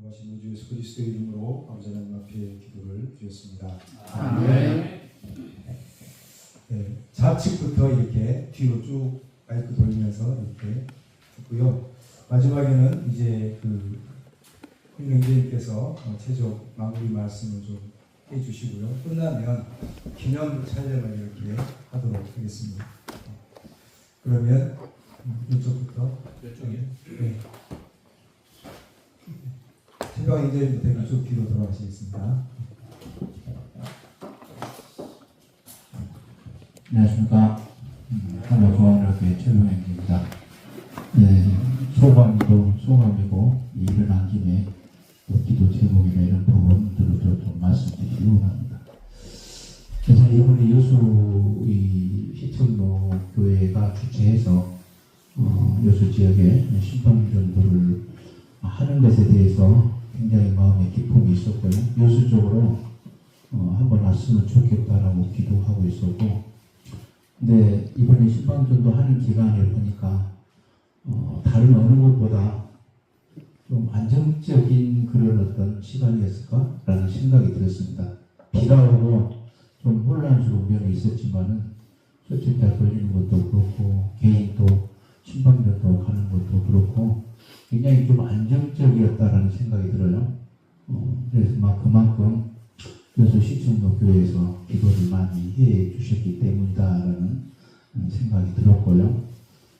영광하신 우주 예수 그리스도의 이름으로 아버지 하나님 앞에 기도를 드렸습니다. 아멘. 네, 좌측부터 이렇게 뒤로 쭉 마이크 돌리면서 이렇게 듣고요. 마지막에는 이제 홍명재님께서 최종 마무리 말씀을 좀 해주시고요. 끝나면 기념 촬영을 이렇게 하도록 하겠습니다. 그러면 이쪽부터 이쪽이요? 네. 최강 인재님부터 이쪽 뒤로 돌아가시겠습니다. 안녕하십니까. 한국중앙교회 최병현입니다. 네, 소감이고 일어난 김에 기도 제목이나 이런 부분들을 좀 말씀드리기 원합니다. 그래서 이번에 여수 시청로 교회가 주최해서 여수 지역에 신방전도를 하는 것에 대해서 굉장히 마음에 기쁨이 있었고요. 여수 쪽으로 한번 왔으면 좋겠다라고 기도하고 있었고, 근데 이번에 신방전도 하는 기간을 보니까 다른 어느 것보다 좀 안정적인 그런 어떤 시간이었을까라는 생각이 들었습니다. 비가 오고 좀 혼란스러운 면이 있었지만은 설치가 걸리는 것도 그렇고 개인 또 신방전도 가는 것도 그렇고 굉장히 좀 안정적이었다라는 생각이 들어요. 그래서 그만큼 여수 시청로 교회에서 기도를 많이 해 주셨기 때문이다라는 생각이 들었고요.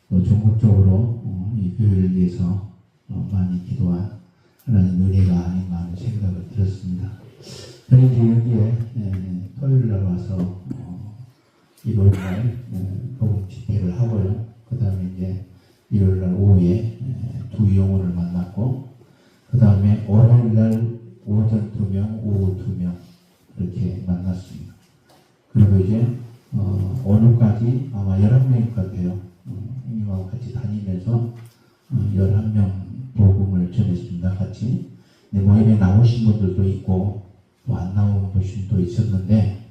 전국적으로 이 교회를 위해서 많이 기도한 하나님 은혜가 아닌가 하는 생각을 들었습니다. 저희 이제 여기에 토요일 날 와서 일요일 날 복음 집회를 하고요. 그 다음에 이제 일요일 날 오후에 두 영혼을 만났고, 그 다음에 월요일 날 오전 2명, 오후 2명 이렇게 만났습니다. 그리고 이제 오늘까지 아마 11명일 것 같아요. 형님하고 같이 다니면서 11명 복음을 전했습니다. 같이. 모임에 나오신 분들도 있고 또 안 나온 분도 있었는데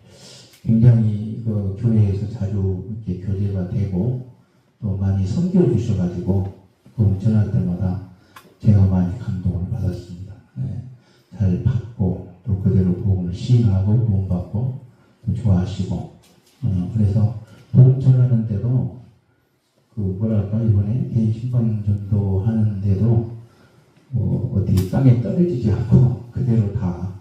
굉장히 그 교회에서 자주 이렇게 교제가 되고 또 많이 섬겨주셔가지고 복음 전할 때마다 제가 많이 감동을 받았습니다. 네. 잘 받고 또 그대로 복음을 시인하고 도움받고 또 좋아하시고 그래서 복음 전하는데도 이번에 개인 신방 전도 하는데도 어디 땅에 떨어지지 않고 그대로 다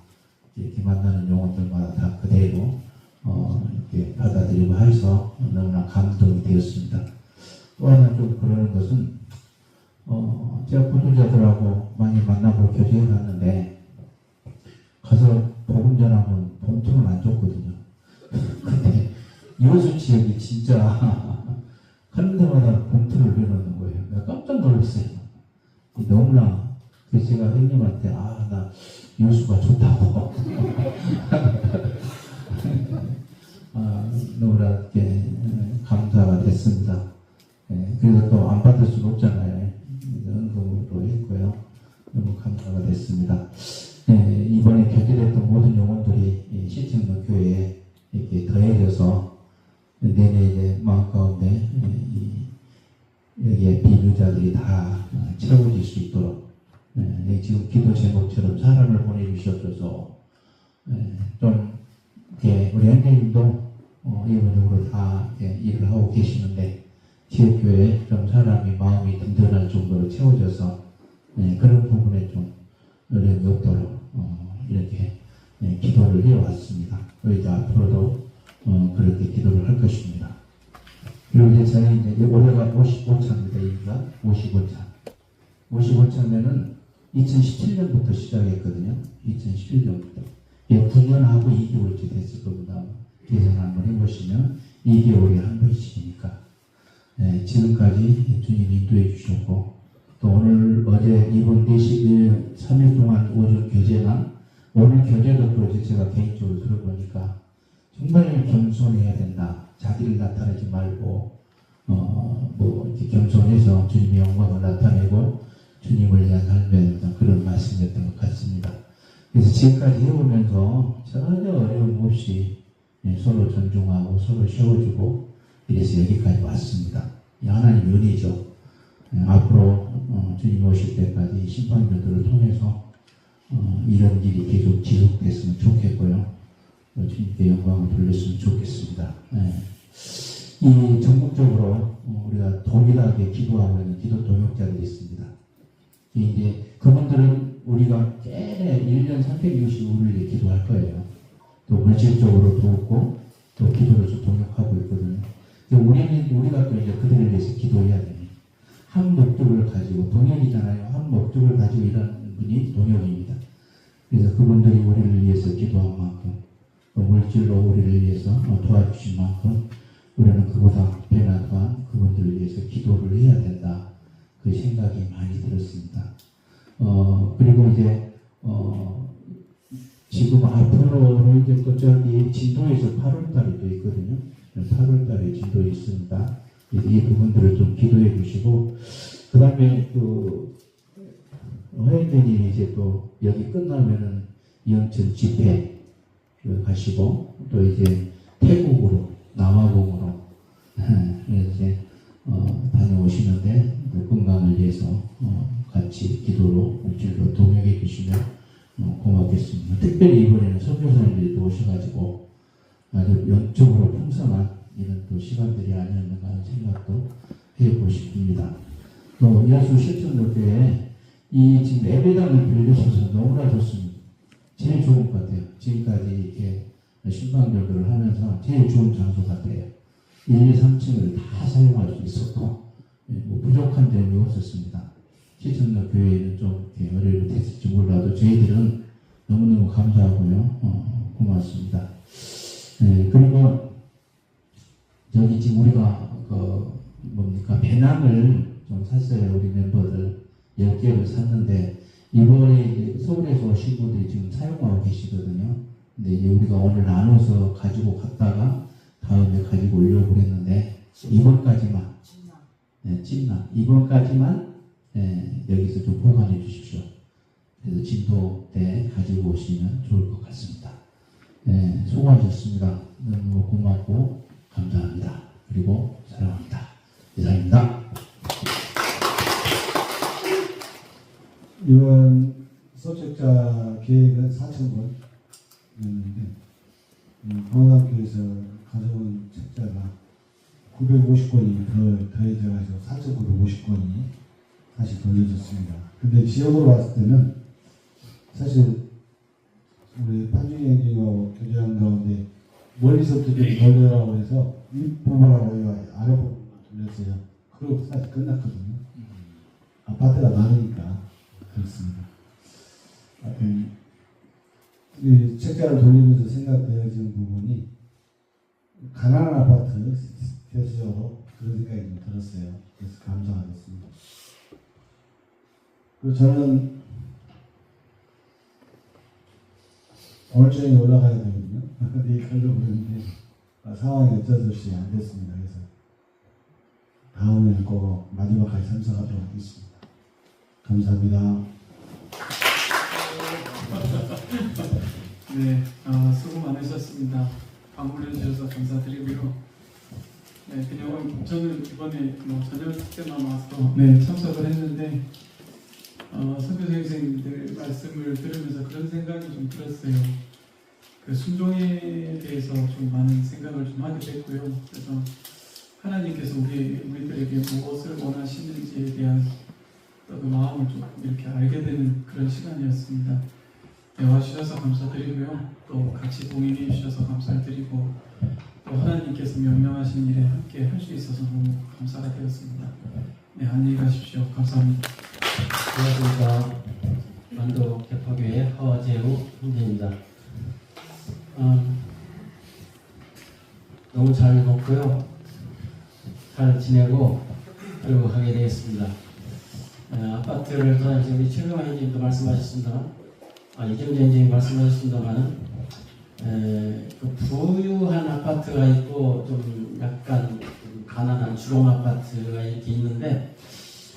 이렇게 만나는 영혼들마다 다 그대로 이렇게 받아들이고 해서 너무나 감동이 되었습니다. 또 하나 좀 그러는 것은 제가 보도자들하고 많이 만나고 교제해 갔는데 가서 복음 전하면 봉투는 안 줬거든요. 근데 여수 지역이 진짜 하는 데마다 봉투를 내놓는 거예요. 내가 깜짝 놀랐어요. 너무나 그래서 제가 형님한테 나 여수가 좋다고 너무나 이렇게 감사가 됐습니다. 그래서 또 안 받을 수는 없잖아요. 은금으로 했고요. 너무 감사가 됐습니다. 이번에 교제됐던 모든 영혼들이 시청로 교회에 이렇게 더해져서 내내 이제 마음 가운데 여기에 비유자들이 다 채워질 수 있도록 지금 기도 제목처럼 사람을 보내주셔서 좀 이렇게 우리 형제님도 이번적으로 다 일을 하고 계시는데 지역교회에 좀 사람이 마음이 든든할 정도로 채워져서 그런 부분에 좀 어려움이 없도록 이렇게 기도를 해왔습니다. 그리고 앞으로도 그렇게 기도를 할 것입니다. 그리고 이제 저희 이제 올해가 55차입니다. 55차. 55차면은 2017년부터 시작했거든요. 2017년부터. 9년하고 2개월째 됐을 겁니다. 계산 한번 해보시면 2개월에 한 번씩이니까. 지금까지 주님 인도해 주셨고, 또 오늘, 어제 이번 3일 동안 오전 교제나 오늘 교제도 또 이제 제가 개인적으로 들어보니까 정말 겸손해야 된다. 자기를 나타내지 말고, 이렇게 겸손해서 주님의 영광을 나타내고 주님을 위한 삶에 그런 말씀이었던 것 같습니다. 그래서 지금까지 해오면서 전혀 어려움 없이 서로 존중하고 서로 세워주고 이래서 여기까지 왔습니다. 하나님 은혜죠. 앞으로 주님 오실 때까지 심판들을 통해서 이런 일이 계속 지속됐으면 좋겠고요. 주님께 영광을 돌렸으면 좋겠습니다. 네. 이 전국적으로 우리가 동일하게 기도하고 있는 기도 동역자들이 있습니다. 이제 그분들은 우리가 깨레 1년 365일 기도할 거예요. 또 물질적으로 돕고 또 기도로서 동역하고 있거든요. 우리가 또 이제 그들을 위해서 기도해야 됩니다. 한 목적을 가지고 동역이잖아요. 한 목적을 가지고 일하는 분이 동역입니다. 그래서 그분들이 우리를 위해서 기도한 만큼 또 물질로 우리를 위해서 도와주신 만큼 우리는 그보다 배나 더한 그분들을 위해서 기도를 해야 된다. 그 생각이 많이 들었습니다. 그리고 이제 지금 앞으로 이제 또 저기 진도에서 8월달에 또 있거든요. 8월달에 진도에 있습니다. 이 부분들을 좀 기도해 주시고, 그 다음에 그 허영대님이 이제 또 여기 끝나면은 영천 집회 가시고 또 이제 태국으로 남아공으로 이제 다녀오시는데 건강을 위해서 같이 기도로 물질로 동역해 주시면 고맙겠습니다. 특별히 이번에는 선교사님들이 또 오셔가지고 아주 영적으로 풍성한 이런 또 시간들이 아니었는가 하는 생각도 해보고 싶습니다. 또 여수 실천교회에 이 지금 예배당을 빌려주셔서 너무나 좋습니다. 제일 좋은 것 같아요. 지금까지 이렇게 신방전도를 하면서 제일 좋은 장소 같아요. 1, 2, 3층을 다 사용할 수 있었고 뭐 부족한 점이 없었습니다. 실천교회에는 좀 어려움이 됐을지 몰라도 저희들은 너무너무 감사하고요. 고맙습니다. 그리고 여기 지금 우리가 배낭을 좀 샀어요. 우리 멤버들 10개를 샀는데 이번에 서울에서 오신 분들이 지금 사용하고 계시거든요. 근데 이제 우리가 오늘 나눠서 가지고 갔다가 다음에 가지고 오려고 그랬는데 이번까지만 이번까지만 여기서 좀 보관해 주십시오. 그래서 진도 때 가지고 오시면 좋을 것 같습니다. 수고하셨습니다. 너무 고맙고 감사합니다. 그리고 사랑합니다. 이상입니다. 이번 서책자 계획은 4,000권이었는데 강원학교에서 가져온 책자가 950권이 더해져가지고 4,950권이 다시 돌려졌습니다. 근데 지역으로 봤을 때는 사실 우리 판중이 형님하고 교제한 가운데 멀리서부터 좀 돌려라고 해서 윗부분하고 아랫부분만 돌렸어요. 그리고 사실 끝났거든요. 아파트가 많으니까 그렇습니다. 이 책자를 돌리면서 생각되어지는 부분이 가난한 아파트 대체적으로 그런 생각이 좀 들었어요. 그래서 감사하겠습니다. 그리고 저는 오늘 저녁에 올라가야 되거든요. 내일 가려고 그랬는데 상황이 어쩔 수 없이 안 됐습니다. 그래서 다음에는 꼭 마지막까지 참석하도록 하겠습니다. 감사합니다. 네, 수고 많으셨습니다. 방문해 주셔서 감사드리고요. 네, 그냥 저는 이번에 저녁 때만 와서 참석을 했는데 선교 선생님들 말씀을 들으면서 그런 생각이 좀 들었어요. 그 순종에 대해서 좀 많은 생각을 좀 하게 됐고요. 그래서 하나님께서 우리들에게 무엇을 원하시는지에 대한 그 마음을 좀 이렇게 알게 되는 그런 시간이었습니다. 네, 와주셔서 감사드리고요. 또 같이 동행해 주셔서 감사드리고 또 하나님께서 명령하신 일에 함께 할 수 있어서 너무 감사가 되었습니다. 네, 안녕히 가십시오. 감사합니다. 안녕하십니까. 만도 개파교회 허재우 형제입니다. 너무 잘 먹고요. 잘 지내고 그리고 하게 되었습니다. 아파트를 지금 우리 최경환 형님도 말씀하셨습니다만, 이경재 형님이 말씀하셨습니다만은, 그 부유한 아파트가 있고 좀 약간 가난한 주공 아파트가 이렇게 있는데,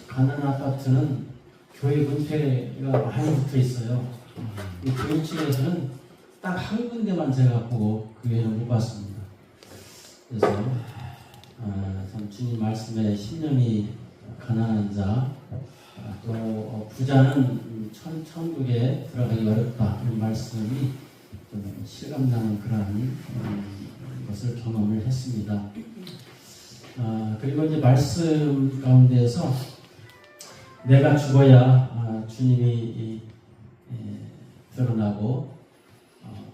가난한 아파트는 교회 문패가 많이 붙어 있어요. 교회 측에서는 딱 한 군데만 제가 보고 그 외에는 못 봤습니다. 그래서 참 주님 말씀에 10년이 가난한 자, 또 부자는 천국에 들어가기 어렵다 이런 말씀이 좀 실감나는 그러한 것을 경험을 했습니다. 그리고 이제 말씀 가운데에서 내가 죽어야 주님이 드러나고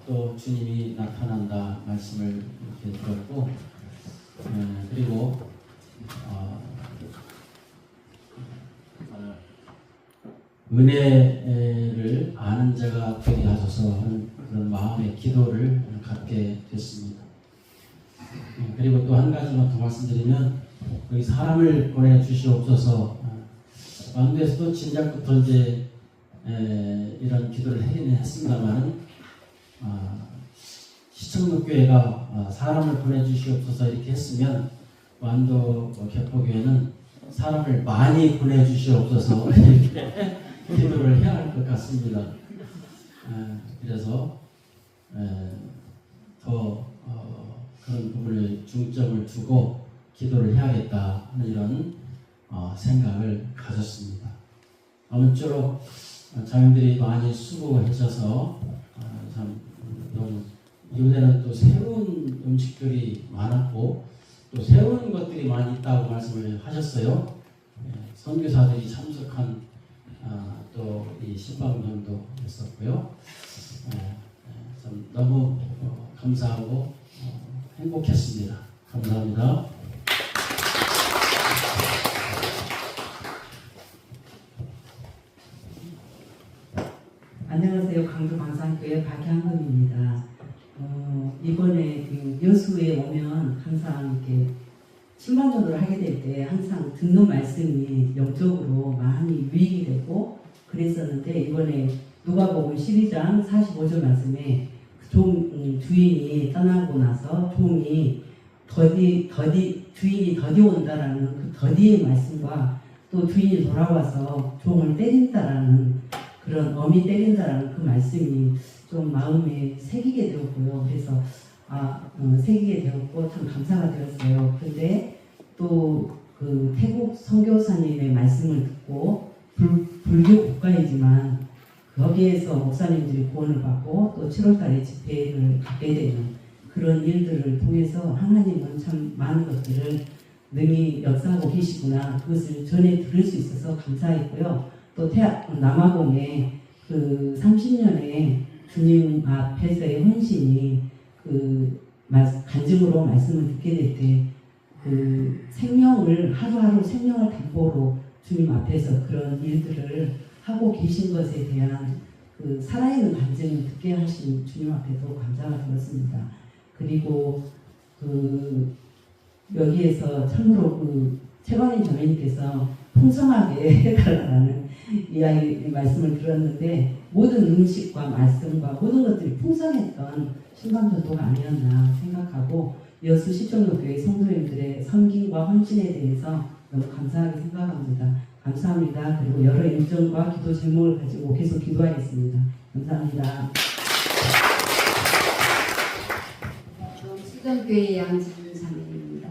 또 주님이 나타난다 말씀을 이렇게 들었고, 그리고 은혜를 아는 자가 되게 하소서 하는 그런 마음의 기도를 갖게 됐습니다. 그리고 또 한 가지만 더 말씀드리면, 여기 사람을 보내주시옵소서. 왕도에서도 진작부터 이제 이런 기도를 하기는 했습니다만, 시청목교회가 사람을 보내주시옵소서 이렇게 했으면 완도 개포교회는 사람을 많이 보내주시옵소서 이렇게 기도를 해야 할 것 같습니다. 그래서 더 그런 부분을 중점을 두고 기도를 해야겠다 하는 이런 생각을 가졌습니다. 아무쪼록 자매들이 많이 수고하셔서 참 너무 이번에는 또 새로운 음식들이 많았고 또 새로운 것들이 많이 있다고 말씀을 하셨어요. 선교사들이 참석한 또 이 신방전도 있었고요. 참 너무 감사하고 행복했습니다. 감사합니다. 안녕하세요. 강도 광산교회 박향금입니다. 이번에 그 여수에 오면 항상 이렇게 신방전도를 하게 될 때 항상 듣는 말씀이 영적으로 많이 유익이 되고 그랬었는데, 이번에 누가복음 12장 45절 말씀에 주인이 떠나고 나서 종이 주인이 더디 온다라는 그 더디의 말씀과 또 주인이 돌아와서 종을 때린다라는 그런 어미 때린다라는 그 말씀이 좀 마음에 새기게 되었고요. 그래서 새기게 되었고 참 감사가 되었어요. 근데 또 그 태국 선교사님의 말씀을 듣고 불교 국가이지만 거기에서 목사님들이 구원을 받고 또 7월달에 집회를 갖게 되는 그런 일들을 통해서 하나님은 참 많은 것들을 능히 역사하고 계시구나, 그것을 전해 들을 수 있어서 감사했고요. 또 남아공에 그 30년의 주님 앞에서의 헌신이 그 간증으로 말씀을 듣게 될 때 그 생명을 하루하루 생명을 담보로 주님 앞에서 그런 일들을 하고 계신 것에 대한 그 살아있는 간증을 듣게 하신 주님 앞에도 감사가 들었습니다. 그리고 그 여기에서 참으로 그 최관인 전회님께서 풍성하게 해달라는 이야기 말씀을 들었는데, 모든 음식과 말씀과 모든 것들이 풍성했던 신방전도가 아니었나 생각하고, 여수 시청교회 성도님들의 섬김과 헌신에 대해서 너무 감사하게 생각합니다. 감사합니다. 그리고 여러 일정과 기도 제목을 가지고 계속 기도하겠습니다. 감사합니다. 시청교회 양지준 자매입니다.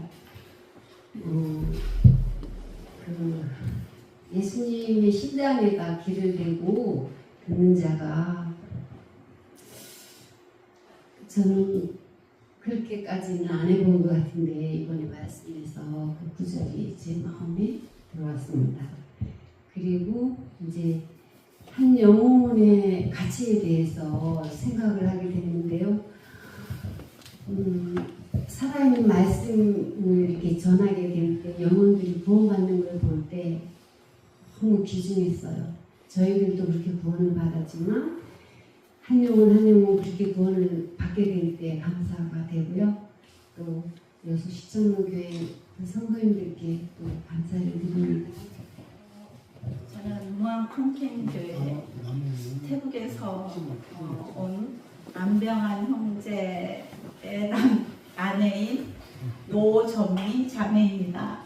예수님의 심장에다 귀를 대고 듣는 자가, 저는 그렇게까지는 안 해본 것 같은데 이번에 말씀에서 그 구절이 제 마음에 들어왔습니다. 그리고 이제 한 영혼의 가치에 대해서 생각을 하게 되는데요. 살아있는 말씀을 이렇게 전하게 될 때 영혼들이 구원받는 걸 볼 때 너무 귀중했어요. 저희들도 그렇게 구원을 받았지만 한 영혼 한 영혼 그렇게 구원을 받게 될 때 감사가 되고요. 또 여수 시청로교회 그 성도님들께 또 감사를 드립니다. 저는 무안 콩캠교회 태국에서 온 안병환 형제의 아내인 노점미 자매입니다.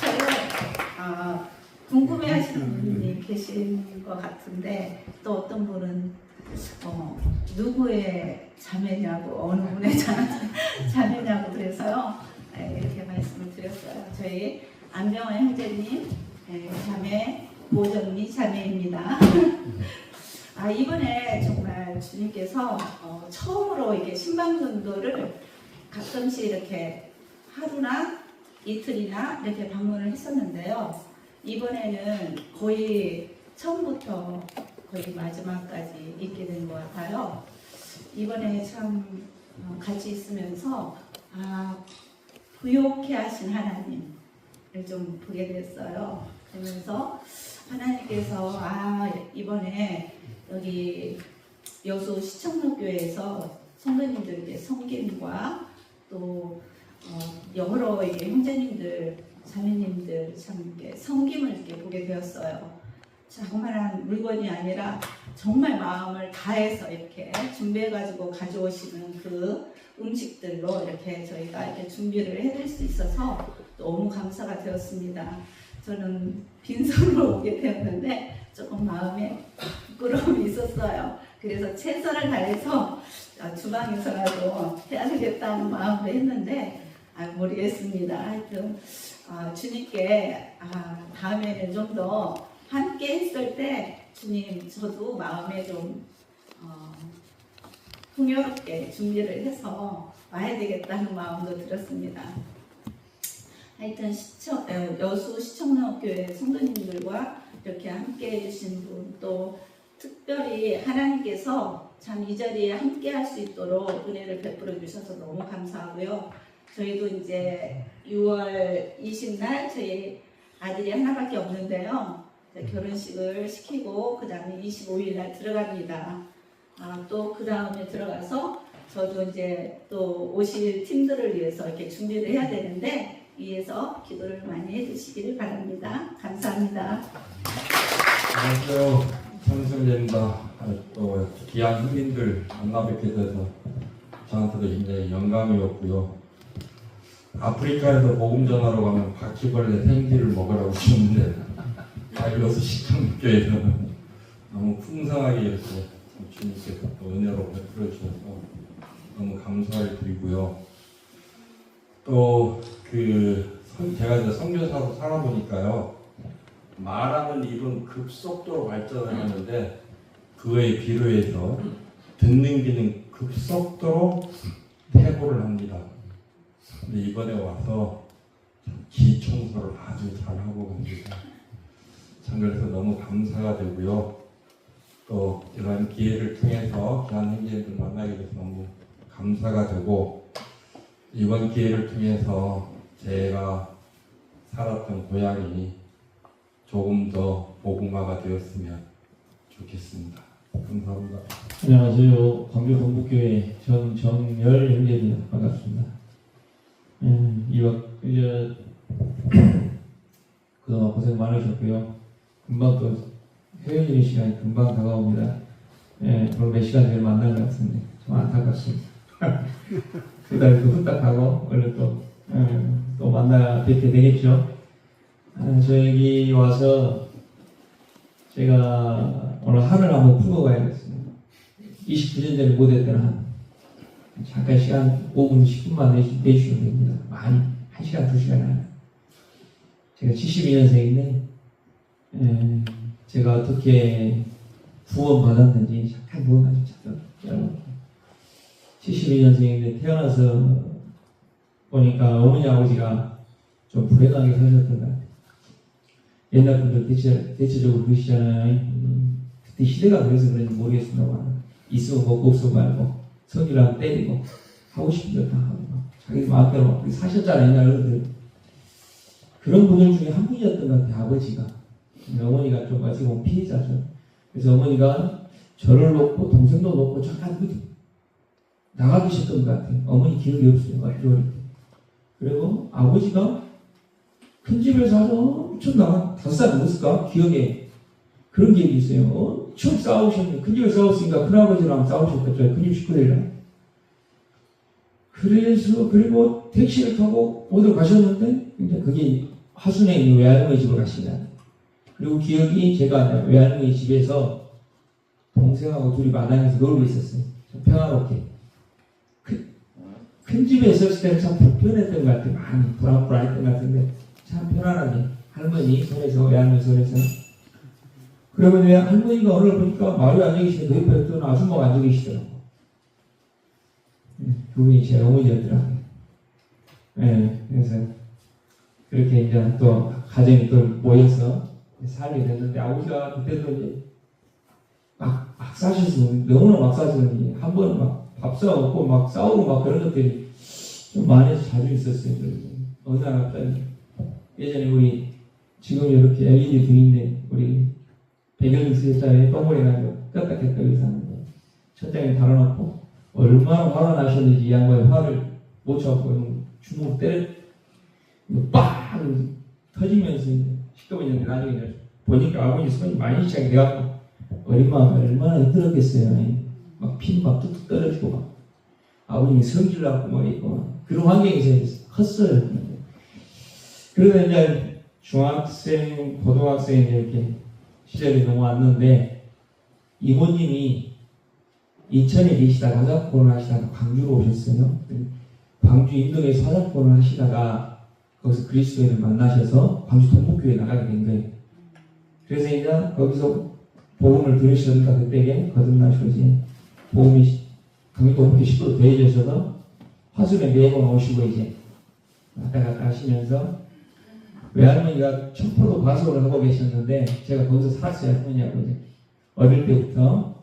저를 궁금해하시는 분이 계신 것 같은데, 또 어떤 분은 누구의 자매냐고, 어느 분의 자매냐고 그래서요, 이렇게 말씀을 드렸어요. 저희 안병환 형제님 자매 오정미 자매입니다. 이번에 정말 주님께서 처음으로 이게 신방전도를 가끔씩 이렇게 하루나 이틀이나 이렇게 방문을 했었는데요. 이번에는 거의 처음부터 거의 마지막까지 있게 된 것 같아요. 이번에 참 같이 있으면서 부욕해 하신 하나님을 좀 보게 됐어요. 그러면서 하나님께서 이번에 여기 여수 시청로교회에서 성도님들께 섬김과 또 여러 형제님들, 자매님들 참 이렇게 섬김을 이렇게 보게 되었어요. 자그마한 물건이 아니라 정말 마음을 다해서 이렇게 준비해가지고 가져오시는 그 음식들로 이렇게 저희가 이렇게 준비를 해드릴 수 있어서 너무 감사가 되었습니다. 저는 빈손으로 오게 되었는데 조금 마음에 부끄러움이 있었어요. 그래서 최선을 다해서 주방에서라도 해야 되겠다는 마음으로 했는데 모르겠습니다. 하여튼 주님께 다음에는 좀 더 함께 했을 때 주님 저도 마음에 좀 풍요롭게 준비를 해서 와야 되겠다는 마음도 들었습니다. 하여튼 여수 시청로교회 성도님들과 이렇게 함께 해주신 분, 또 특별히 하나님께서 참 이 자리에 함께 할 수 있도록 은혜를 베풀어 주셔서 너무 감사하고요. 저희도 이제 6월 20날 저희 아들이 하나밖에 없는데요. 결혼식을 시키고 그 다음에 25일날 들어갑니다. 또 그 다음에 들어가서 저도 이제 또 오실 팀들을 위해서 이렇게 준비를 해야 되는데 위해서 기도를 많이 해주시기를 바랍니다. 감사합니다. 안녕하세요. 성승재입니다. 또 귀한 형님들 만나 뵙게 돼서 저한테도 굉장히 영광이었고요. 아프리카에서 복음 전하러 가면 바퀴벌레 생쥐를 먹으라고 주는데 여수 시청교회에서는 너무 풍성하게 이렇게 주님께서 또 은혜로 베풀어 주셔서 너무 감사를 드리고요. 또 제가 이제 선교사로 살아보니까요, 말하는 입은 급속도로 발전을 하는데 그에 비례해서 듣는 귀는 급속도로 퇴보를 합니다. 근데 이번에 와서 귀 청소를 아주 잘하고 갑니다. 참 그래서 너무 감사가 되고요. 또 이런 기회를 통해서 귀한 형제들 만나게 돼서 너무 감사가 되고, 이번 기회를 통해서 제가 살았던 고향이 조금 더 복음화가 되었으면 좋겠습니다. 감사합니다. 안녕하세요. 광교 동북교회 정열 형제님 반갑습니다. 이제 그동안 고생 많으셨고요. 금방 또 헤어지는 시간이 금방 다가옵니다. 오늘 몇 시간 전에 만난 것 같은데 좀 안타깝습니다. 그 달도 후딱 가고 얼른 또 만나 뵙게 되겠죠. 저 여기 와서 제가 오늘 한을 한번 풀고 가야겠습니다. 29년 전에 못했던 잠깐 시간 5분, 10분만 내주시면 됩니다. 많이 1시간, 2시간 안. 제가 72년생인데 제가 어떻게 구원 받았는지 잠깐 구원 가지고 찾아볼게요. 72년생인데 태어나서 보니까 어머니 아버지가 좀 불행하게 사셨던 것 같아요. 옛날 분들 대체적으로 그러시잖아요. 그때 시대가 그래서 그런지 모르겠습니다만 있으면 먹고 없으면 말고 성이라고 때리고 하고 싶은 대로 다 하고 자기 마음대로 사셨잖아요. 옛날 어른들. 그런 분들 중에 한 분이었던 것 같아요. 아버지가. 어머니가 좀 어떻게 보면 피해자죠. 그래서 어머니가 저를 놓고 동생도 놓고 잠깐 나가 계셨던 것 같아요. 어머니 기억이 없어요. 어릴 때. 그리고 아버지가 큰 집에서 아주 엄청 나가 5살 먹었을까? 기억에 그런 기억이 있어요. 엄청 싸우셨는데 큰 집에 싸웠으니까 큰아버지랑 싸우셨겠죠. 큰 집 식구들이랑. 그래서 그리고 택시를 타고 어디로 가셨는데 이제 그게 하순에 있는 외할머니 집으로 가시냐. 그리고 기억이 제가 외할머니 집에서 동생하고 둘이 마당에서 놀고 있었어요. 좀 평화롭게. 큰 집에 있었을 때는 참 불편했던 것 같아요. 많이 불안했던 것 같은데 참 편안하게 할머니 손에서 외할머니 손에서 그러면 왜 할머니가 어느 날 보니까 마루에 앉아 계시는데 그 옆에 어떤 아줌마가 앉아 계시더라고. 그분이 제 어머니였더라고요. 그래서 그렇게 이제 또 가정이 또 모여서 살게 됐는데 아버지가 그때도 이제 막 사셔서 너무나 막 사시더니 한 번 막 밥 싸먹고 막 싸우고 막 그런 것들이 좀 많이 자주 있었어요. 어느 날 갑자기 예전에 우리 지금 이렇게 LED 등인데 우리 배경 있었잖아요. 똥머리 나고 끄덕끄덕 사는데 첫장에 달아놓고 얼마나 화가 나셨는지 이 양반이 화를 못 참고 주먹 때려 빵 터지면서 시끄러웠는데 나중에 보니까 아버지 손이 많이 시작이 돼갖고 어린 마음에 얼마나 힘들었겠어요. 막 피 막 뚝뚝 떨어지고 막 아버님이 성질 나고 막 있고 그런 환경에서 컸어요. 그러다 이제 중학생, 고등학생 이렇게 시절이 넘어왔는데 이모님이 인천에 계시다가 화장권을 하시다가 광주로 오셨어요. 광주 인동에서 화장권을 하시다가 거기서 그리스도인을 만나셔서 광주 동북교회에 나가게 된 거예요. 그래서 이제 거기서 복음을 들으셨는가 그때에 거듭나시고 이제 복음이 광주 동북교회 식구로 되어져서 화순에 매번 오시고 이제 왔다 갔다 하시면서 외할머니가 청포도 과수원을 하고 계셨는데 제가 거기서 살았어요. 할머니하고 이제 어릴 때부터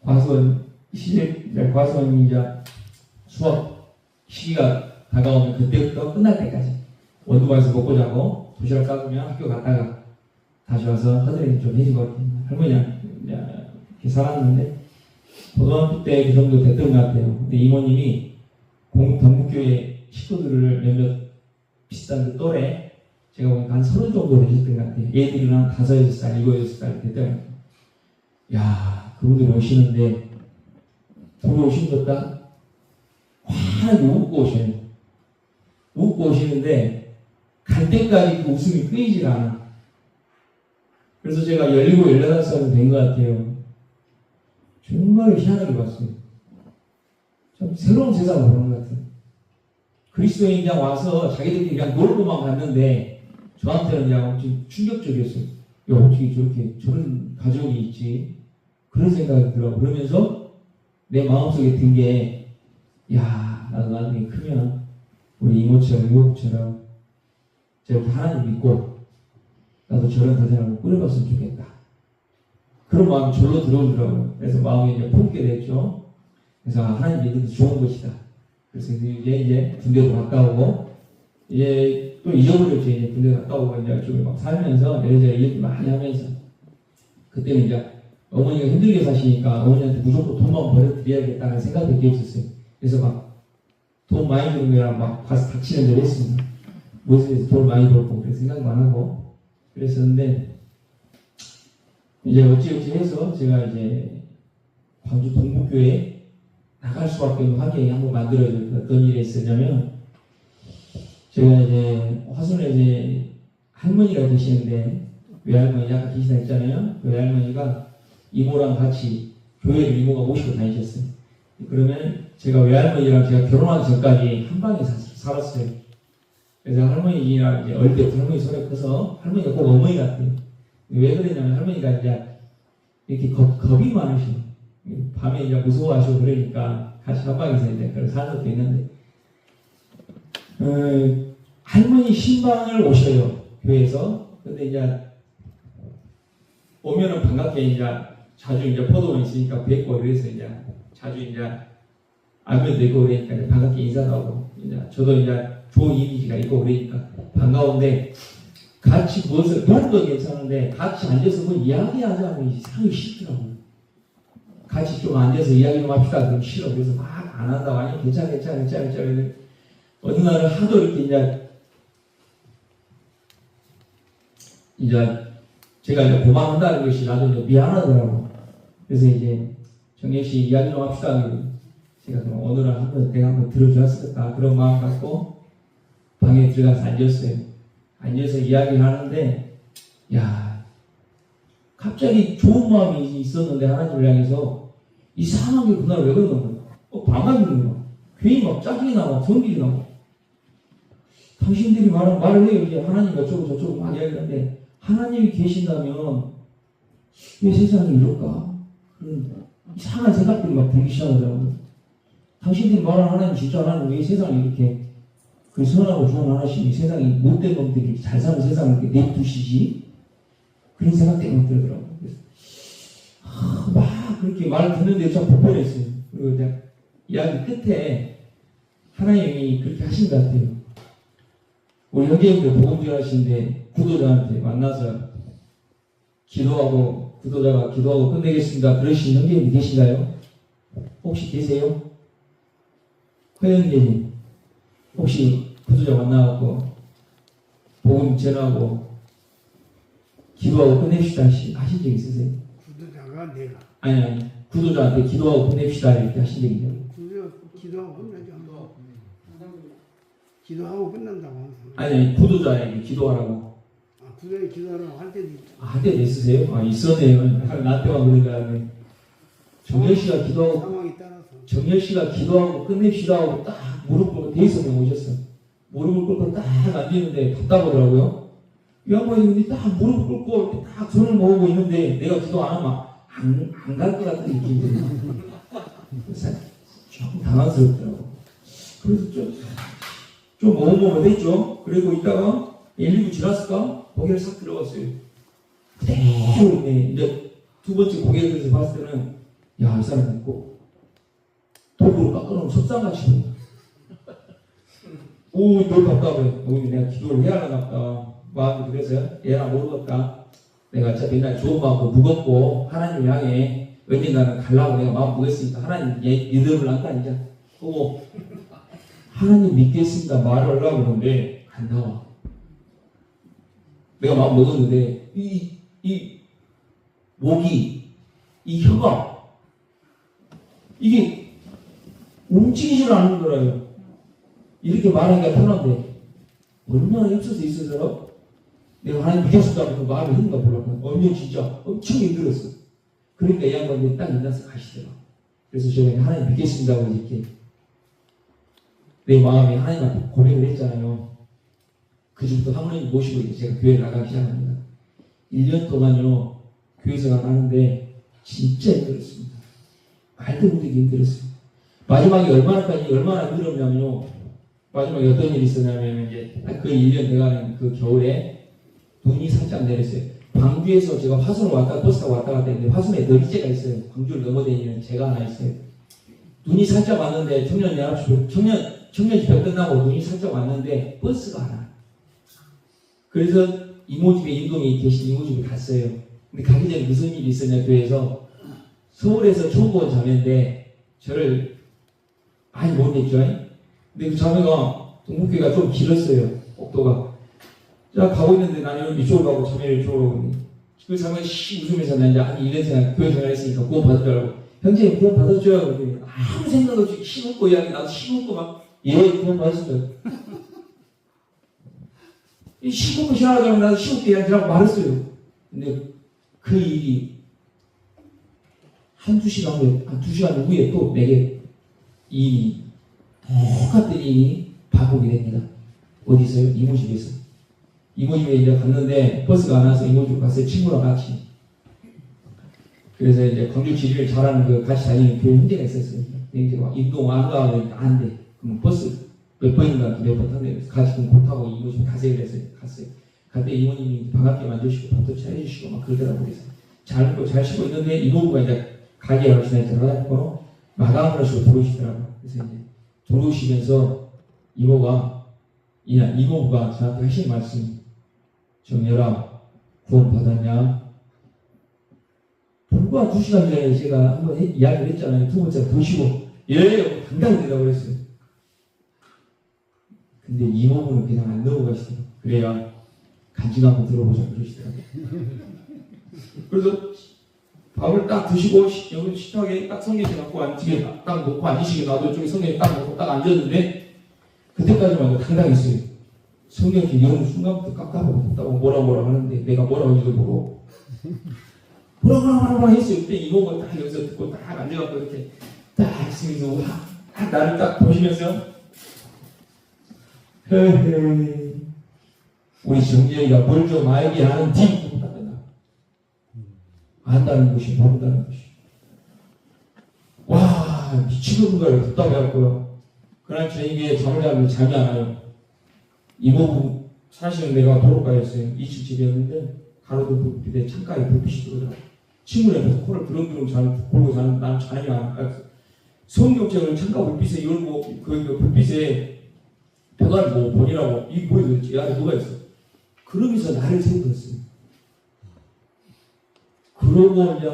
과수원 시절 과수원이 이제 수업 시기가 다가오면 그때부터 끝날 때까지 원두방에서 먹고 자고 도시락 싸주면 학교 갔다가 다시 와서 허드레인 좀 해주고 할머니랑 이렇게 살았는데 고등학교 때 그 정도 됐던 것 같아요. 근데 이모님이 동북교회 식구들을 몇몇 비슷한 그 또래 제가 보니까 한 30 정도 되셨던 것 같아요. 애들은 한 5, 6살, 7, 8살 됐더라고요. 야, 그분들이 오시는데 들어오신 것다 환하게 웃고 오셔요. 웃고 오시는데 갈 때까지 그 웃음이 끊이질 않아. 그래서 제가 17, 18살은 된 것 같아요. 정말 희한하게 봤어요. 참 새로운 세상을 보는 것 같아요. 그리스도인이 그냥 와서 자기들끼리 그냥 놀고만 갔는데 저한테는 그냥 좀 충격적이었어요. 야, 어떻게 저렇게 저런 가족이 있지? 그런 생각이 들어. 그러면서 내 마음속에 든 게, 야, 나도 나중에 크면 우리 이모처럼 이모처럼 제가 하나님 믿고 나도 저런 가정을 꾸려봤으면 좋겠다. 그런 마음이 절로 들어오더라고요. 그래서 마음이 이제 품게 됐죠. 그래서 하나님 믿는 게 좋은 것이다. 그래서 이제 군대도 가까우고 이제 또 잊어버렸죠. 이제 군대 가까우고 이제 쪽에 막 살면서 여러저러 얘기 많이 하면서 그때는 이제 어머니가 힘들게 사시니까 어머니한테 무조건 돈만 벌어드려야겠다는 생각이 없었어요. 그래서 막 돈 많이 주는 거랑 막 가서 닥치는 대로 했습니다. 무엇에서 돈을 많이 벌고 그래서 생각만 하고 그랬었는데 이제 어찌어찌 해서 제가 이제 광주 동북교회에 나갈 수밖에 없는 환경이 한번 만들어져서 어떤 일이 있었냐면 제가 이제 화순에 이제 할머니가 계시는데 외할머니 아까 계시다 했잖아요. 그 외할머니가 이모랑 같이 교회를 이모가 모시고 다니셨어요. 그러면 제가 외할머니랑 제가 결혼하기 전까지 한 방에 살았어요. 그래서 할머니랑 이제 어릴 때부터 할머니 손에 커서 할머니가 꼭 어머니 같아요. 왜 그러냐면 할머니가 이제 이렇게 겁이 많으셔. 밤에 이제 무서워하시고 그러니까 같이 한 방에서 이제 그런 사는 것도 있는데 할머니 신방을 오셔요. 교회에서. 근데 이제 오면은 반갑게 이제 자주 이제 포도원 있으니까 뵙고 그래서 이제 자주 이제 알면도 있고 그러니까 이제 반갑게 인사도 하고 이제 저도 이제 좋은 이미지가 있고 그러니까 반가운데 같이 무엇을 별도 괜찮은데 같이 앉아서 뭐 이야기하자면 이상하기 싫더라고요. 같이 좀 앉아서 이야기 좀 합시다. 그럼 싫어. 그래서 막 안 한다고 아니 괜찮아. 어느 날은 하도 이렇게 이제 제가 이제 고만한다는 것이 나도 이제 미안하더라고. 그래서 이제 정혜 씨 이야기 좀 합시다. 제가 그럼 오늘은 내가 한번 들어주었을까 그런 마음 갖고 방에 들어가서 앉았어요. 앉아서 이야기를 하는데 야 갑자기 좋은 마음이 있었는데 하나님을 향해서 이상하게 그날 왜 그러는 거야? 방황이 있는 거야. 괜히 막 짜증이 나고 성질이 나고 당신들이 말을 해요. 이제 하나님 어쩌고 저쩌고 막 이야기하는데 하나님이 계신다면 왜 세상이 이럴까? 이상한 생각들이 막 들기 시작하더라고요. 당신들이 말하는 하나님 진짜 하나님 왜 세상이 이렇게 그 선하고 좋은 하나님이 세상이 못된 놈들이 이렇게 잘 사는 세상을 이렇게 내두시지? 그런 생각들이 막 들더라고요. 그래서 막 그렇게 말을 듣는데 참 불편했어요. 그리고 이제 이야기 끝에 하나님이 그렇게 하신 것 같아요. 우리 형제님들 복음주의 하시는데 구도자한테 만나서 기도하고 구도자가 기도하고 끝내겠습니다. 그러신 형제님 계신가요? 혹시 계세요? 허영재님 혹시 구도자 만나갖고 복음 전하고 기도하고 끝냅시다 하신 적 있으세요? 구도자가 내가 아니 구도자한테 기도하고 끝냅시다 이렇게 하신 적 있냐고. 기도하고 끝나지 않나? 기도하고 끝난다고 항상. 아니 구도자에게 기도하라고. 구도에 기도하라고 할 때도 있죠. 할 때도 있으세요? 있었네요. 나한테만 그런 거 아니에요. 정열 씨가 기도하고 상황에 따라서. 정열 씨가 기도하고 끝냅시다 하고 딱 무릎 꿇고 대리선에 오셨어. 무릎을 꿇고 딱 앉았는데 갔다 오더라고요. 이 양반이 딱 무릎 꿇고 이렇게 딱 손을 모으고 있는데 내가 기도 안 하면 안 갈 것 같은 느낌이 들어요. 그래서 조금 당황스럽더라고. 그래서 좀 어머머했죠. 그리고 있다가 119 지났을까? 고개를 싹 들어갔어요. 그대로 있네. 이제 두 번째 고개를 들어서 봤을 때는 야, 이 사람이 꼭 도구로 깎아놓은 석상같이 보여. 오, 너 답답해. 내가 기도를 해야 하나 보다. 마음이 그래서 얘나 모르겠다. 내가 어차피 옛날에 좋은 마음도 무겁고 하나님을 향해 언젠가는 가려고 내가 마음 먹었으니까 하나님 믿음을 한다 이제. 그거 하나님 믿겠습니다 말을 하려고 그러는데 안 나와. 내가 마음 먹었는데 이 목이 이 혀가 이게 움직이질 않는 거라요. 이렇게 말하기가 편한데 얼마나 엽서서 있어서 내가 하나님 믿겠습니다 그 말을 했는가 몰라. 언니 진짜 엄청 힘들었어. 그러니까 이 양반이 딱 일어나서 가시더라. 그래서 제가 하나님 믿겠습니다 하고 이렇게 내 마음에 하나님한테 고백을 했잖아요. 그 집부터 하나님 모시고 이제 제가 교회 나가기 시작합니다. 1년 동안요 교회생활 하는데 진짜 힘들었습니다. 말도 못하게 힘들었어요. 마지막에 얼마나 힘들었냐면요. 마지막에 어떤 일이 있었냐면 이제 그 1년 돼가는 그 겨울에 눈이 살짝 내렸어요. 광주에서 제가 화순을 버스 타고 왔다 갔다 했는데 화순에 너리째가 있어요. 광주를 넘어다니는 제가 하나 있어요. 눈이 살짝 왔는데 청년 집회 끝나고 눈이 살짝 왔는데 버스가 하나. 그래서 이모 집에 임동이 계신 이모 집에 갔어요. 근데 가기 전에 무슨 일이 있었냐 교회에서 서울에서 처음 본 자매인데 저를 많이 모르겠죠. 근데 그 자매가 동국교회가 좀 길었어요. 복도가. 자 가고 있는데 나는 이쪽으로 가고 자매를 이쪽으로 가고 그 자매가 웃으면서 나 이제 한 1년 생활 교회 생활했으니까 구원 받으라고 형제님 구원 받았죠. 아무 생각 없이 힘없고 이야기 나도 힘없고 막 구원 받았어요. 이 힘없고 시원하다고 나도 힘없게 이야기라고 말했어요. 근데 그 일이 두 시간 후에 또 내게 이 똑같은 일이 반복이 됩니다. 어디서요? 이모 집에서. 이모 집에 이제 갔는데 버스가 안 와서 이모 집 갔어요. 친구랑 같이. 그래서 이제 광주 지리를 잘하는 그 같이 다니는 교회 형제가 있었어요. 이제 인동 안 가면 안 돼. 그럼 버스 몇 번인가 몇 번 타는데 같이 곧 타고 이모 집 가세요. 그래서 갔어요. 갔더니 이모님이 반갑게 만져주시고 밥도 차려주시고 막 그러더라고요. 그래서 잘 먹고 잘 쉬고 있는데 이모부가 이제 가게에 가시나 전화했고 마감을 하시고 들어오시더라고요. 그래서 이제 들어오시면서 이모부가 저한테 하신 말씀 정열아 구원 받았냐? 불과 2시간 전에 제가 한번 이야기를 했잖아요. 두 번째 보시고 당당히 대답을 했어요. 근데 이모부는 그냥 안 넘어가시더라고요. 그래야 간증 한번 들어보자 그러시더라고요. 그래서 밥을 딱 드시고 여기 식탁에 딱 성경책 갖고 딱 놓고 앉으시게 나도 이쪽에 성경책 딱 놓고 딱 앉았는데 그때까지만 당당했어요. 성경책 여는 순간부터 깝깝하고 뭐라 하는데 내가 뭐라고 하는지도 모르고 뭐라 했어요. 그때 이모가 딱 여기서 듣고 딱 앉아갖고 이렇게 딱 있으면서 딱 나를 딱 보시면서 우리 정재이가 뭘 좀 알게 하는 팀 딱 끝나. 안다는 것이 모른다는 것이. 와, 미치는 걸 답답해갖고요. 그날 저녁에 잠을 자면 잠이 안 와요. 이모부 사실은 내가 도로가였어요. 2층 집이었는데 가로등 불빛에 창가에 불빛이 들어오더라고요. 친구 옆에서 코를 드렁드렁 보고 자는 나는 잠이 안 와요. 성경책을 창가 불빛에 열고 그 불빛에 벽을 뭐 보니라고 이 뭐야 도대체 안에 누가 있어? 그러면서 나를 생각했어요. 그러고 이제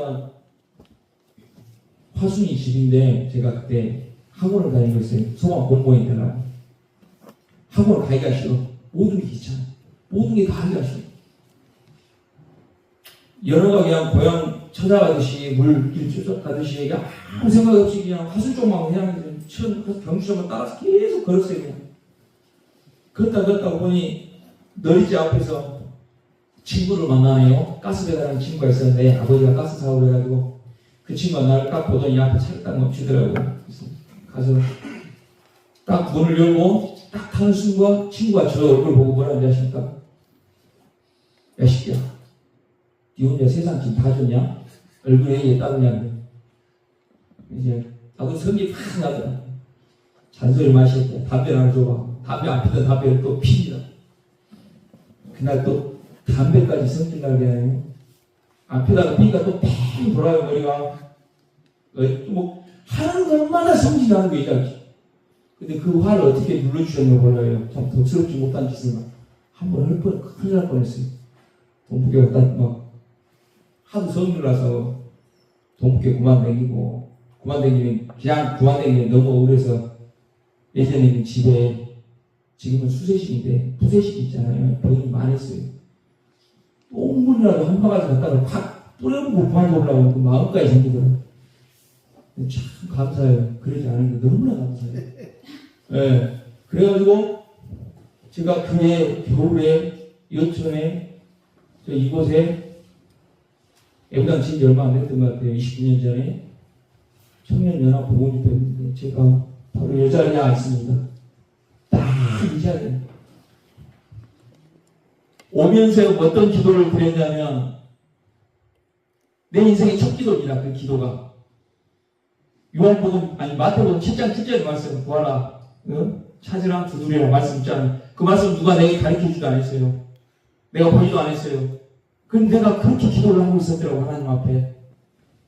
화순이 집인데 제가 그때 학원을 다니고 있어요. 소방 공무원이 되려고. 학원을 가기가 싫어. 모든 게 귀찮아. 모든 게 다 하기가 싫어. 연어가 그냥 고향 찾아가듯이 물길 쫓아가듯이 아무 생각 없이 그냥 화순 쪽만 그냥 경주점을 따라서 계속 걸었어요. 그냥. 걷다 보니 너리지 앞에서 친구를 만나네요. 가스배달하는 친구가 있었는데 아버지가 가스 사업을 해가지고 그 친구가 나를 딱 보더니 앞에 차를 딱 멈추더라고요. 그래서 가서 딱 문을 열고 딱 타는 순간 친구가 저 얼굴 보고 뭐라 하는지 아십니까? 야 새끼야, 니 혼자 세상 짐 다 줬냐? 얼굴에 얘 따르냐? 이제 나도 성기 팍 나더라. 잔소리 마시겠다. 담배 하나 줘봐. 담배 안 피던 담배를 또 핍니다. 그날 또 담배까지 성질 나게 하네요. 안 피다가 피니까 또 팽 돌아요 머리가. 뭐 하는 것마다 성질 나는 거 있잖아. 근데 그 화를 어떻게 눌러주셨나 몰라요. 참 덕스럽지 못한 짓을 한번 할 뻔, 큰일 날 뻔했어요. 동북에 갖다 막 하도 성질 나서 동북에 그만 다니면 그냥 그만 다니면 너무 억울해서 예전에는 집에 지금은 수세식인데 푸세식 있잖아요. 돈이 많이 써요. 똥물이라도 한 바가지 갖다가 팍 뿌려보고 그만두려고 그 마음까지 생기더라고요. 참 감사해요. 그러지 않은데 너무나 감사해요. 네. 그래가지고 제가 그해 겨울에 여천에 이곳에 애부당 친지 얼마 안 됐던 것 같아요. 29년 전에 청년연합 모집했는데 제가 바로 이 자리에 앉습니다. 딱 이 자리에 오면서 어떤 기도를 드렸냐면 내 인생의 첫 기도입니다. 그 기도가 요한복음 마태복음 7장 7절의 말씀 구하라 찾으라 두드리라 말씀 있잖아요. 그 말씀 누가 내게 가르쳐주지도 않았어요. 내가 보지도 않았어요. 근데 내가 그렇게 기도를 하고 있었더라고. 하나님 앞에.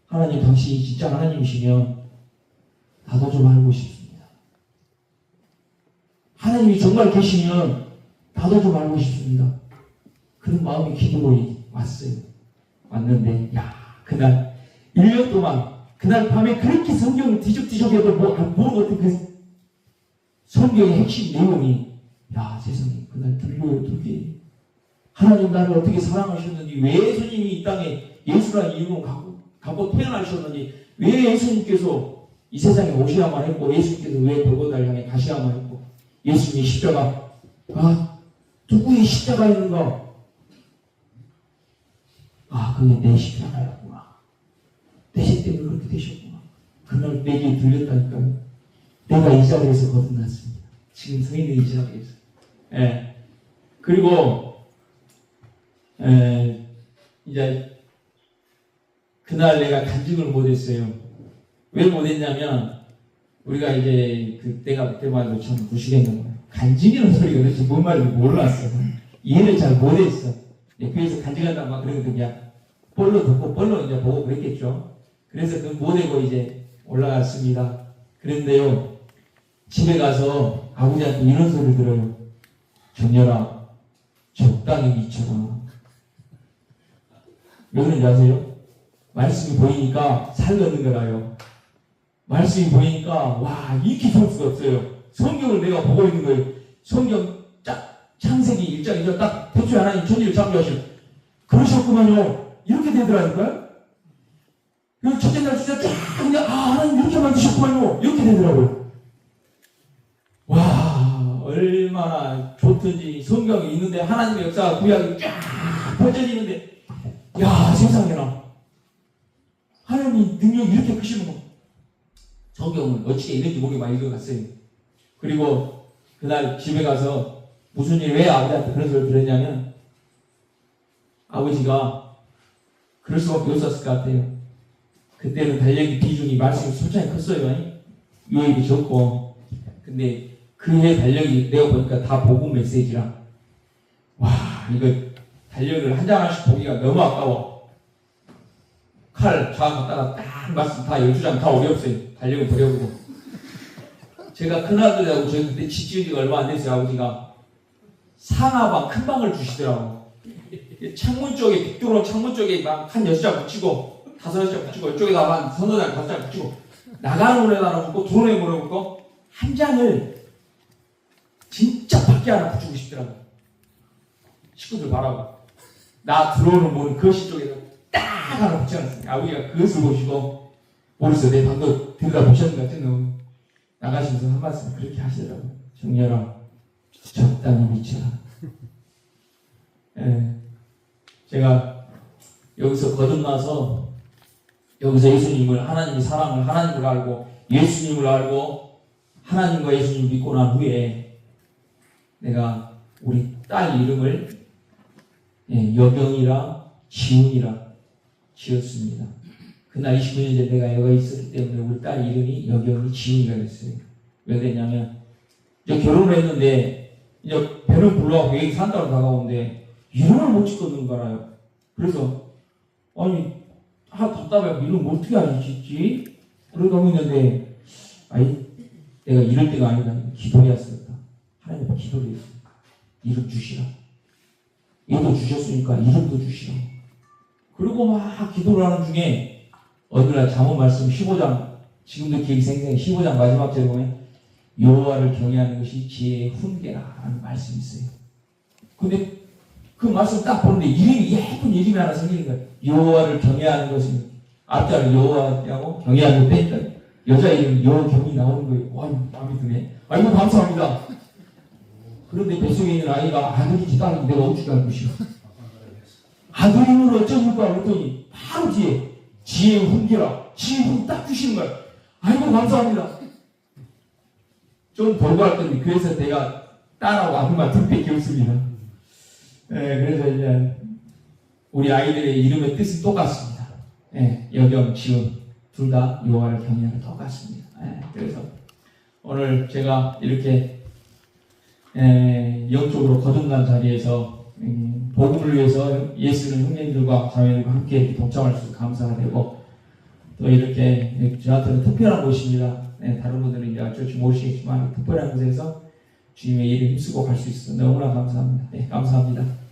하나님 당신이 진짜 하나님이시면 나도 좀 알고 싶습니다. 하나님이 정말 계시면 나도 좀 알고 싶습니다. 그런 마음이 기도로 왔어요. 왔는데 그날 1년 동안 그날 밤에 그렇게 성경을 뒤적뒤적해도 어떤 그 성경의 핵심 내용이 세상에 그날 들게 하나님 나를 어떻게 사랑하셨는지 왜 예수님이 이 땅에 예수라는 이름을 갖고 태어나셨는지 왜 예수님께서 이 세상에 오셔야만 했고 예수님께서 왜 골고다를 향해 가셔야만 했고 예수님의 십자가 누구의 십자가였는가 그게 내 십자가였구나. 내 죄 때문에 그렇게 되셨구나. 그날 내게 들렸다니까요. 내가 이 자리에서 거듭났습니다. 지금 서 있는 이 자리에서. 그리고 이제 그날 내가 간증을 못했어요. 왜 못했냐면 우리가 이제 그때만 해도 참 무식했는 거예요. 간증이라는 소리가 도대체 뭔 말인지 몰랐어. 이해를 잘 못했어. 그래서 간증한다고 막 그러거든요. 그냥 뻘로 듣고 뻘로 이제 보고 그랬겠죠. 그래서 그 못하고 이제 올라갔습니다. 그런데요, 집에 가서 아버지한테 이런 소리를 들어요. 정렬아, 적당히 미쳐라. 왜 그런지 아세요? 말씀이 보이니까 살려는 거라요. 말씀이 보이니까 이렇게 좋을 수가 없어요. 성경을 내가 보고 있는 거예요. 성경 창세기 1장이죠. 딱 태초에 하나님 천지를 창조하시고 그러셨구만요. 이렇게 되더라니까요. 그래서 첫째 날 진짜 그냥 하나님 이렇게 만드셨구만요. 이렇게 되더라고요. 얼마나 좋든지 성경이 있는데 하나님의 역사가 구약이 쫙 펼쳐지는데 세상에나 하나님 능력이 이렇게 크시는 거. 성경은 어찌게 있는지 모르게 많이 읽어갔어요. 그리고 그날 집에 가서 무슨 일 왜 아버지한테 그런 소리를 들었냐면 아버지가 그럴 수밖에 없었을 것 같아요. 그때는 달력의 비중이 말씀이 솔직히 컸어요. 유익이 적고. 근데 그해 달력이 내가 보니까 다 복음 메시지라. 와, 이거 달력을 한 장 하나씩 보기가 너무 아까워. 칼 잡아갔다가 딱 말씀 다 12장 다 어려웠어요. 달력을 버려보고. 제가 큰아들하고 저희 그때 집 지은 지가 얼마 안 됐어요. 아버지가 상하방 큰 방을 주시더라고. 창문 쪽에 빗 들어온 창문 쪽에 막 한 6장 붙이고 5장 붙이고 이쪽에다가 한 3장 5장 붙이고 나가는 문에다 하나 붙고 들어오는 문에 붙고 한 장을 진짜 밖에 하나 붙이고 싶더라고. 식구들 바라고 나 들어오는 문 거실 쪽에다 딱 하나 붙여놨어요. 아버지가 그것을 보시고 모르겠어요. 내 방도 들여다보셨는 것 같은데 나가시면서 한 말씀 그렇게 하시더라고요. 정렬아 적당히 미쳐라. 예. 제가 여기서 거듭나서 여기서 예수님을 하나님의 사랑을 하나님을 알고 예수님을 알고 하나님과 예수님을 믿고 난 후에 내가 우리 딸 이름을 여경이라 지훈이라 지었습니다. 그날 29년 전에 내가 여가 있었기 때문에 우리 딸 이름이 여경이 지훈이가 됐어요. 왜 그랬냐면 이제 결혼을 했는데 이제 배는 불러가고 여기 산다고 다가오는데 이름을 못 짓거든 거라요. 그래서 아니 답답해. 이름 어떻게 안 짓지? 그러고 있는데 아니 내가 이럴 때가 아니다. 기도했었다. 하나님 앞에 기도를 했습니다. 이름 주시라. 얘도 주셨으니까 이름도 주시라. 그리고 막 기도를 하는 중에 어느 날 잠언 말씀 15장 지금도 기억이 생생해. 15장 마지막 절에 보면 여호와를 경외하는 것이 지혜의 훈계라는 말씀이 있어요. 근데 그 말씀 딱 보는데 이름이 예쁜 이름이 하나 생기는 거예요. 여호와를 경외하는 것은 앞자를 여호와라고 경외하는 거 빼니까 여자 이름 여경이 나오는 거예요. 와, 마음에 드네. 아이고 감사합니다. 그런데 뱃속에 있는 아이가 아들인지 딸인지 내가 어떻게 알고 싶어. 아들임으로 어쩌니까 그랬더니 바로 뒤에 지혜의 훈계라. 지혜의 훈 딱 주시는 거예요. 아이고 감사합니다. 좀 돌고 할 건데 그래서 내가 딸하고 아무 말 특별히 없습니다. 그래서 이제 우리 아이들의 이름의 뜻이 똑같습니다. 여경, 지훈 둘 다 여호와를 경외하는 똑같습니다. 그래서 오늘 제가 이렇게 영적으로 거듭난 자리에서 복음을 위해서 예수는 형님들과 자매들과 함께 이렇게 동참할 수 있어서 감사가 되고 또 이렇게 저한테는 특별한 곳입니다. 다른 분들은 이제 어쩔 모르시겠지만 특별한 곳에서 주님의 일을 힘쓰고 갈 수 있어서 너무나 감사합니다. 감사합니다.